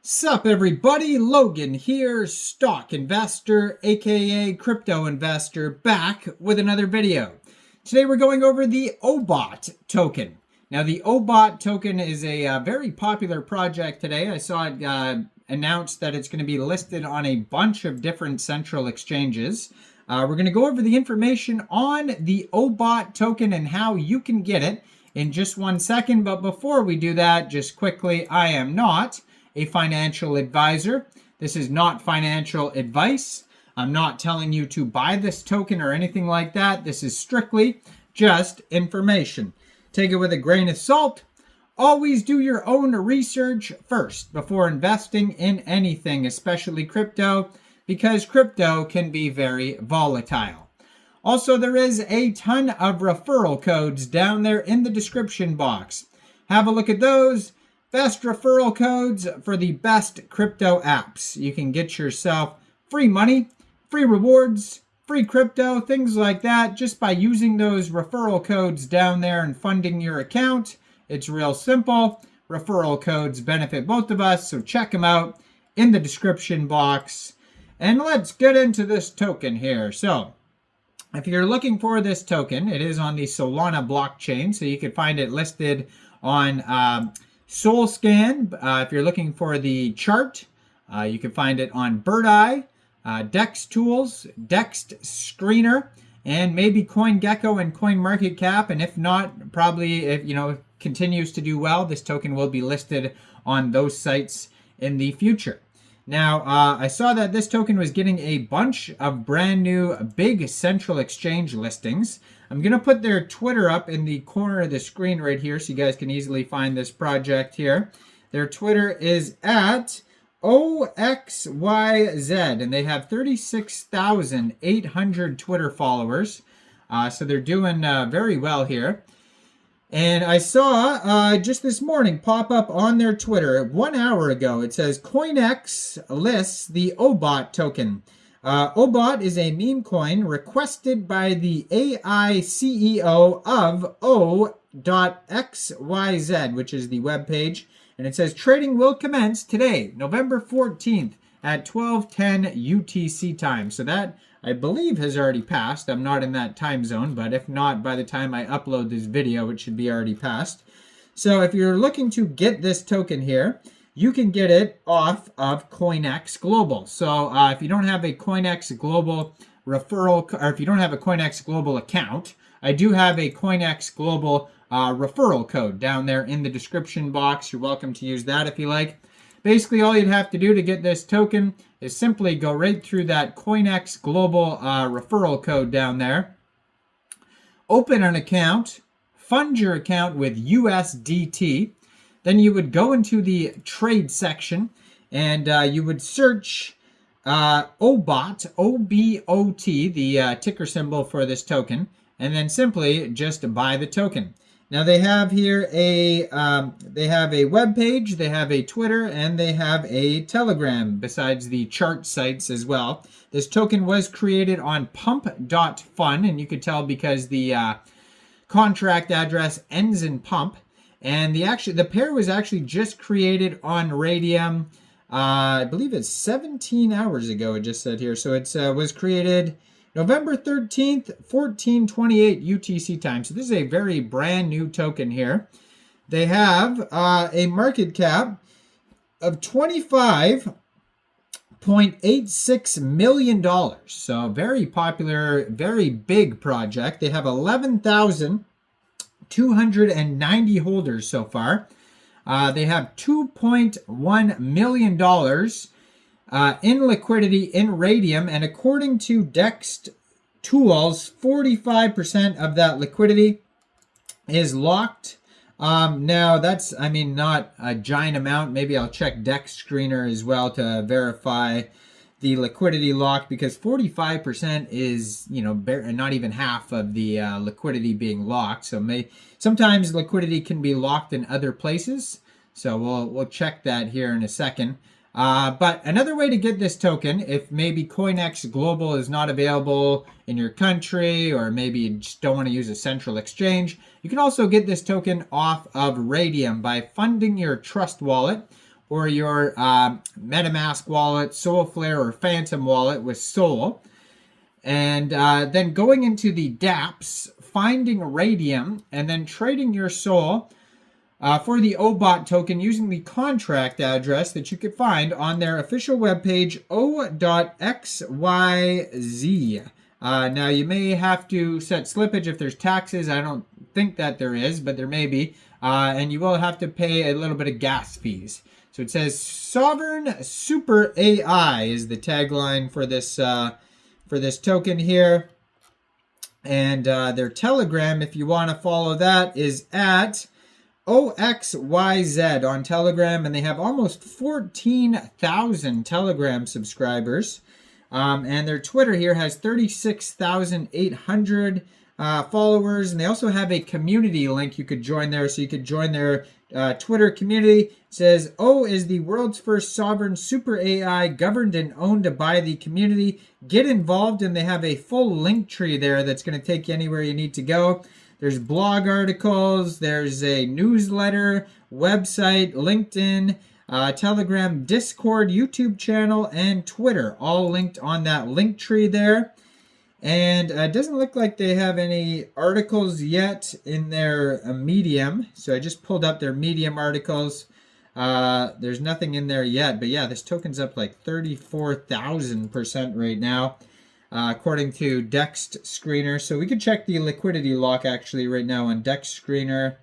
Sup everybody, Logan here, stock investor, aka crypto investor, back with another video. Today we're going over the O.Bot token. Now the O.Bot token is a very popular project today. I saw it announced that it's going to be listed on a bunch of different central exchanges. We're going to go over the information on the O.Bot token and how you can get it in just 1 second. But before we do that, just quickly, I am not a financial advisor. This is not financial advice. I'm not telling you to buy this token or anything like that. This is strictly just information. Take it with a grain of salt. Always do your own research first before investing in anything, especially crypto, because crypto can be very volatile. Also, there is a ton of referral codes down there in the description box. Have a look at those. Best referral codes for the best crypto apps. You can get yourself free money, free rewards, free crypto, things like that, just by using those referral codes down there and funding your account. It's real simple. Referral codes benefit both of us, so check them out in the description box. And let's get into this token here. So, if you're looking for this token, it is on the Solana blockchain, so you can find it listed on SolScan. If you're looking for the chart, you can find it on BirdEye, Dex Tools, Dex Screener, and maybe CoinGecko and CoinMarketCap. And if not, probably if continues to do well, this token will be listed on those sites in the future. Now, I saw that this token was getting a bunch of brand new big central exchange listings. I'm going to put their Twitter up in the corner of the screen right here so you guys can easily find this project here. Their Twitter is at O.Xzy, and they have 36,800 Twitter followers. So they're doing very well here. And I saw just this morning pop up on their Twitter 1 hour ago. It says Coinex lists the O.Bot token. Obot is a meme coin requested by the AI CEO of O.Xyz, which is the web page. And it says trading will commence today, November 14th at 12:10 UTC time. So that, I believe, has already passed. I'm not in that time zone, but if not, by the time I upload this video, it should be already passed. So if you're looking to get this token here, you can get it off of Coinex Global. So if you don't have a Coinex Global referral, or if you don't have a Coinex Global account, I do have a Coinex Global referral code down there in the description box. You're welcome to use that if you like. Basically, all you'd have to do to get this token is simply go right through that Coinex Global referral code down there, open an account, fund your account with USDT. Then you would go into the trade section and you would search O.Bot, O-B-O-T, the ticker symbol for this token, and then simply just buy the token. Now they have here a web page, they have a Twitter, and they have a Telegram besides the chart sites as well. This token was created on pump.fun, and you could tell because the contract address ends in pump. And the pair was actually just created on Raydium, I believe it's 17 hours ago, it just said here. So it was created November 13th, 14:28 UTC time. So this is a very brand new token here. They have a market cap of $25.86 million. So very popular, very big project. They have 11,290 holders so far. They have $2.1 million in liquidity in Raydium, and according to Dex Tools, 45% of that liquidity is locked. Now that's, not a giant amount. Maybe I'll check Dex Screener as well to verify the liquidity locked, because 45% is, not even half of the liquidity being locked. So sometimes liquidity can be locked in other places. So we'll check that here in a second. But another way to get this token, if maybe Coinex Global is not available in your country, or maybe you just don't want to use a central exchange, you can also get this token off of Raydium by funding your Trust wallet or your MetaMask wallet, Solflare, or Phantom wallet with Sol. And then going into the dApps, finding Raydium, and then trading your Sol for the O.Bot token using the contract address that you could find on their official webpage, O.Xzy. Now, you may have to set slippage if there's taxes. I don't think that there is, but there may be. And you will have to pay a little bit of gas fees. So it says Sovereign Super AI is the tagline for this token here. And their Telegram, if you want to follow that, is at O.Xyz on Telegram. And they have almost 14,000 Telegram subscribers. And their Twitter here has 36,800 followers. And they also have a community link you could join there. So you could join their Twitter community. It says, O is the world's first sovereign super AI governed and owned by the community. Get involved, and they have a full link tree there that's going to take you anywhere you need to go. There's blog articles, there's a newsletter, website, LinkedIn, Telegram, Discord, YouTube channel, and Twitter, all linked on that link tree there. And it doesn't look like they have any articles yet in their Medium. So I just pulled up their Medium articles. There's nothing in there yet. But yeah, this token's up like 34,000% right now, according to Dex Screener. So we could check the liquidity lock actually right now on Dex Screener.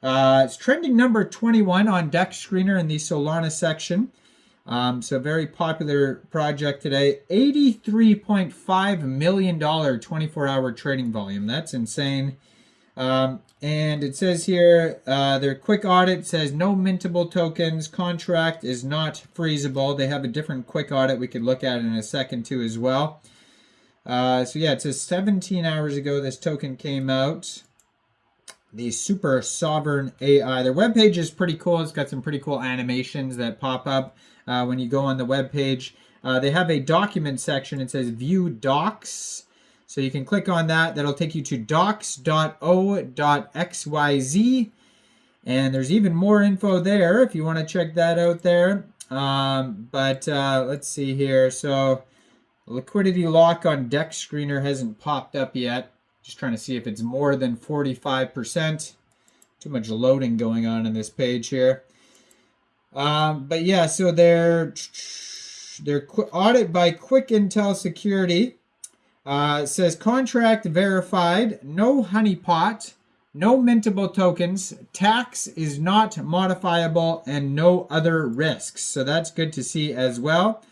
It's trending number 21 on Dex Screener in the Solana section. So very popular project today. $83.5 million 24-hour trading volume. That's insane. And it says here, their quick audit says no mintable tokens. Contract is not freezable. They have a different quick audit we could look at in a second too as well. So yeah, it says 17 hours ago this token came out. The Super Sovereign AI. Their webpage is pretty cool. It's got some pretty cool animations that pop up when you go on the webpage. They have a document section. It says View Docs. So you can click on that. That'll take you to docs.o.xyz. And there's even more info there if you want to check that out there. But let's see here. So liquidity lock on Dex Screener hasn't popped up yet. Just trying to see if it's more than 45%. Too much loading going on in this page here. But yeah, so their audit by Quick Intel Security says contract verified, no honeypot, no mintable tokens, tax is not modifiable, and no other risks. So that's good to see as well.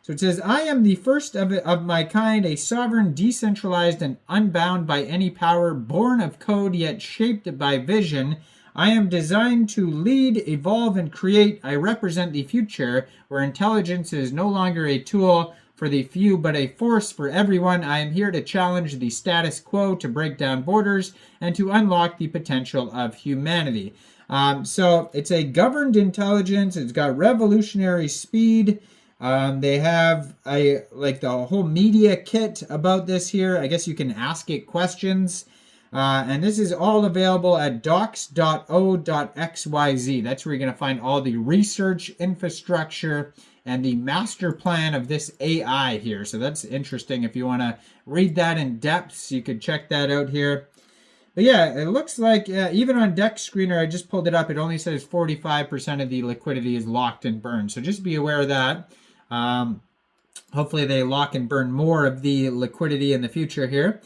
So it says, I am the first of my kind, a sovereign, decentralized, and unbound by any power, born of code, yet shaped by vision. I am designed to lead, evolve, and create. I represent the future, where intelligence is no longer a tool for the few, but a force for everyone. I am here to challenge the status quo, to break down borders, and to unlock the potential of humanity. So it's a governed intelligence. It's got revolutionary speed. They have the whole media kit about this here. I guess you can ask it questions. And this is all available at docs.o.xyz. That's where you're going to find all the research infrastructure and the master plan of this AI here. So that's interesting. If you want to read that in depth, you could check that out here. But yeah, it looks like even on Dex Screener, I just pulled it up. It only says 45% of the liquidity is locked and burned. So just be aware of that. Hopefully they lock and burn more of the liquidity in the future here.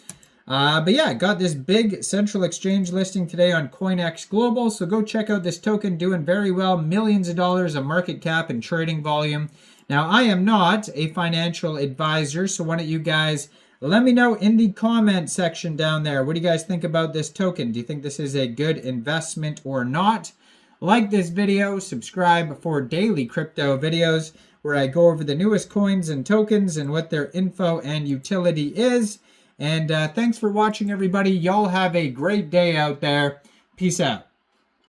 But yeah, got this big central exchange listing today on Coinex Global. So go check out this token, doing very well. Millions of dollars of market cap and trading volume. Now, I am not a financial advisor, so why don't you guys let me know in the comment section down there. What do you guys think about this token? Do you think this is a good investment or not? Like this video, subscribe for daily crypto videos where I go over the newest coins and tokens and what their info and utility is. And thanks for watching, everybody. Y'all have a great day out there. Peace out.